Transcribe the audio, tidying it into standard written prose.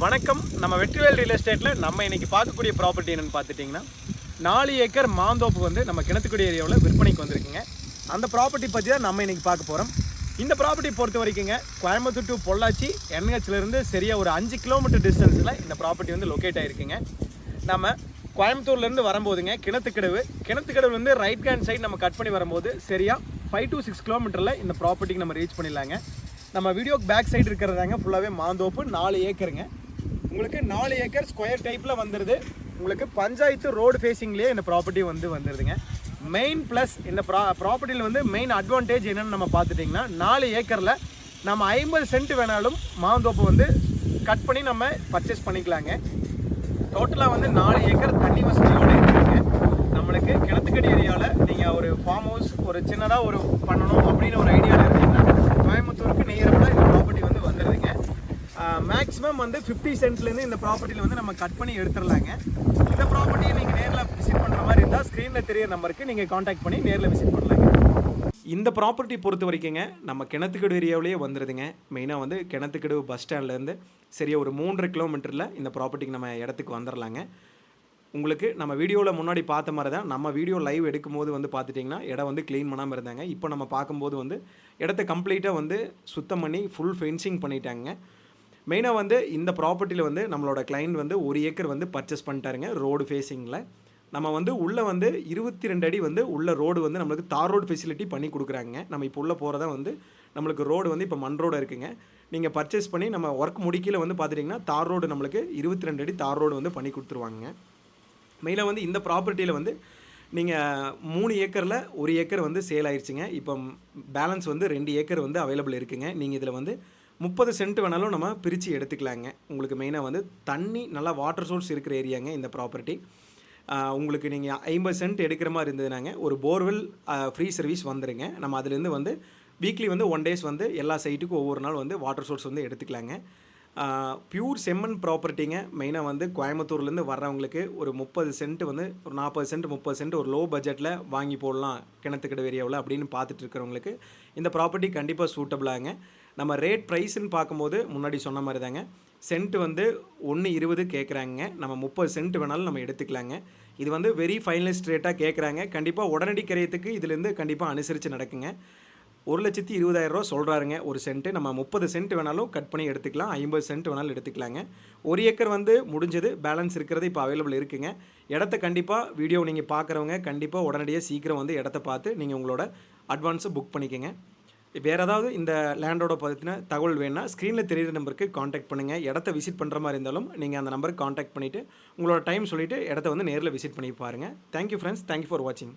வணக்கம். நம்ம வெற்றிவேல் ரியல் எஸ்டேட்டில் நம்ம இன்றைக்கி பார்க்கக்கூடிய ப்ராப்பர்ட்டி என்னென்னு பார்த்துட்டிங்கன்னா 4 ஏக்கர் மாந்தோப்பு வந்து நம்ம கிணத்துக்குடி ஏரியாவில் விற்பனைக்கு வந்திருக்குங்க. அந்த ப்ராப்பர்ட்டி பற்றி தான் நம்ம இன்றைக்கி பார்க்க போகிறோம். இந்த ப்ராப்பர்ட்டி பொறுத்த வரைக்குங்க கோயம்புத்தூர் டு பொள்ளாச்சி என்ஹெச்லேருந்து சரியாக ஒரு 5 கிலோமீட்டர் டிஸ்டன்ஸில் இந்த ப்ராப்பர்ட்டி வந்து லொக்கேட் ஆகிருக்குங்க. நம்ம கோயம்புத்தூர்லேருந்து வரும்போதுங்க கிணத்துக்கடவுலேருந்து ரைட் ஹேண்ட் சைடு நம்ம கட் பண்ணி வரும்போது சரியாக 5 to 6 கிலோமீட்டரில் இந்த ப்ராப்பர்ட்டிக்கு நம்ம ரீச் பண்ணிடலாங்க. நம்ம வீடியோக்கு பேக் சைடு இருக்கிறதாங்க ஃபுல்லாகவே மாந்தோப்பு 4 ஏக்கருங்க. உங்களுக்கு 4 ஏக்கர் ஸ்கொயர் டைப்பில் வந்துடுது. உங்களுக்கு பஞ்சாயத்து ரோடு ஃபேஸிங்லேயே இந்த ப்ராப்பர்ட்டி வந்துடுதுங்க. மெயின் ப்ளஸ் இந்த ப்ராப்பர்ட்டியில் வந்து மெயின் அட்வான்டேஜ் என்னென்னு நம்ம பார்த்துட்டிங்கன்னா 4 ஏக்கரில் நம்ம 50 சென்ட் வேணாலும் மாந்தோப்பு வந்து கட் பண்ணி நம்ம பர்ச்சேஸ் பண்ணிக்கலாங்க. டோட்டலாக வந்து 4 ஏக்கர் தண்ணி வசதியோடு இருக்குதுங்க. நம்மளுக்கு கிணத்துக்கடி ஏரியாவில் நீங்கள் ஒரு ஃபார்ம் ஹவுஸ் ஒரு சின்னதாக ஒரு பண்ணணும் அப்படின்னு ஒரு ஐடியாவில் இருந்தீங்கன்னா கோயம்புத்தூருக்கு நியரமாக இந்த ப்ராப்பர்ட்டி வந்து வந்துடுதுங்க. மேக்ஸிமம் வந்து 50 சென்ட்லேருந்து இந்த ப்ராப்பர்ட்டியில் வந்து நம்ம கட் பண்ணி எடுத்துடலாங்க. இந்த ப்ராப்பர்ட்டியை நீங்கள் நேரில் விசிட் பண்ணுற மாதிரி இருந்தால் ஸ்க்ரீனில் தெரிய நம்பருக்கு நீங்கள் காண்டாக்ட் பண்ணி நேரில் விசிட் பண்ணலாங்க. இந்த ப்ராப்பர்ட்டி பொறுத்த வரைக்குங்க நம்ம கிணத்துக்கடு ஏரியாவிலேயே வந்துடுதுங்க. மெயினாக வந்து கிணத்துக்கடு பஸ் ஸ்டாண்ட்லேருந்து சரியாக ஒரு 3.5 கிலோமீட்டரில் இந்த ப்ராப்பர்ட்டிக்கு நம்ம இடத்துக்கு வந்துடலாங்க. உங்களுக்கு நம்ம வீடியோவில் முன்னாடி பார்த்த மாதிரி தான் நம்ம வீடியோ லைவ் எடுக்கும்போது வந்து பார்த்துட்டிங்கன்னா இடம் வந்து க்ளீன் பண்ணாமல் இருந்தாங்க. இப்போ நம்ம பார்க்கும்போது வந்து இடத்த கம்ப்ளீட்டாக வந்து சுத்தம் பண்ணி ஃபுல் ஃபென்சிங் பண்ணிட்டாங்க. மெயினாக வந்து இந்த ப்ராப்பர்ட்டியில் வந்து நம்மளோட கிளைண்ட் வந்து 1 ஏக்கர் வந்து பர்ச்சேஸ் பண்ணிட்டாருங்க ரோடு ஃபேஸிங்கில். நம்ம வந்து உள்ளே வந்து 22 அடி வந்து உள்ள ரோடு வந்து நம்மளுக்கு தார் ரோடு ஃபெசிலிட்டி பண்ணி கொடுக்குறாங்க. நம்ம இப்போ உள்ளே போகிறதா வந்து நம்மளுக்கு ரோடு வந்து இப்போ மண் ரோடு இருக்குங்க. நீங்கள் பர்ச்சேஸ் பண்ணி நம்ம ஒர்க் முடிக்கையில் வந்து பார்த்துட்டிங்கன்னா தார் ரோடு நம்மளுக்கு 22 அடி தார் ரோடு வந்து பண்ணி கொடுத்துருவாங்க. மெயினாக வந்து இந்த ப்ராப்பர்ட்டியில் வந்து நீங்கள் 3 ஏக்கரில் 1 ஏக்கர் வந்து சேல் ஆயிடுச்சுங்க. இப்போ பேலன்ஸ் வந்து 2 ஏக்கர் வந்து அவைலபிள் இருக்குங்க. நீங்கள் இதில் வந்து 30 சென்ட் வேணாலும் நம்ம பிரித்து எடுத்துக்கலாங்க. உங்களுக்கு மெயினாக வந்து தண்ணி நல்லா வாட்டர் சோர்ஸ் இருக்கிற ஏரியாங்க இந்த ப்ராப்பர்ட்டி. உங்களுக்கு நீங்கள் 50 சென்ட் எடுக்கிற மாதிரி இருந்ததுனாங்க ஒரு போர்வெல் ஃப்ரீ சர்வீஸ் வந்துடுங்க. நம்ம அதுலேருந்து வந்து வீக்லி வந்து 1 டேஸ் வந்து எல்லா சைட்டுக்கும் ஒவ்வொரு நாள் வந்து வாட்டர் சோர்ஸ் வந்து எடுத்துக்கலாங்க. பியூர் செம்மண் ப்ராப்பர்ட்டிங்க. மெயினாக வந்து கோயம்புத்தூர்லேருந்து வர்றவங்களுக்கு ஒரு 30 சென்ட் வந்து ஒரு 40 சென்ட் 30 சென்ட் ஒரு லோ பட்ஜெட்டில் வாங்கி போடலாம் கிணத்துக்கடை ஏரியாவில் அப்படின்னு பார்த்துட்டு இருக்கிறவங்களுக்கு இந்த ப்ராப்பர்ட்டி கண்டிப்பாக சூட்டபிளாங்க. நம்ம ரேட் ப்ரைஸ்ன்னு பார்க்கும்போது முன்னாடி சொன்ன மாதிரி தாங்க சென்ட் வந்து 1.20 கேட்குறாங்க. நம்ம 30 சென்ட் வேணாலும் நம்ம எடுத்துக்கலாங்க. இது வந்து வெரி ஃபைனலிஸ்ட் ரேட்டாக கேட்குறாங்க. கண்டிப்பாக உடனடி கிரயத்துக்கு இதுலேருந்து கண்டிப்பாக அனுசரித்து நடக்குங்க. 1,20,000 ரூபா சொல்கிறாருங்க ஒரு சென்ட்டு. நம்ம 30 சென்ட் வேணாலும் கட் பண்ணி எடுத்துக்கலாம். 50 சென்ட் வேணாலும் எடுத்துக்கலாங்க. 1 ஏக்கர் வந்து முடிஞ்சது. பேலன்ஸ் இருக்கிறது இப்போ அவைலபிள் இருக்குங்க. இடத்த கண்டிப்பாக வீடியோ நீங்கள் பார்க்குறவங்க கண்டிப்பாக உடனடியாக சீக்கிரம் வந்து இடத்த பார்த்து நீங்கள் உங்களோட அட்வான்ஸை புக் பண்ணிக்கோங்க. வேறு ஏதாவது இந்த லேண்டோட பற்றின தகவல் வேணுன்னா ஸ்க்ரீனில் தெரியிற நம்பருக்கு காண்டாக்ட் பண்ணுங்கள். இடத்த விசிட் பண்ணுற மாதிரி இருந்தாலும் நீங்கள் அந்த நம்பருக்கு காண்டாக்ட் பண்ணிவிட்டு உங்களோட டைம் சொல்லிவிட்டு இடத்த வந்து நேரில் விசிட் பண்ணி பாருங்கள். Thank you friends. தேங்க்யூ ஃபார் வாட்சிங்.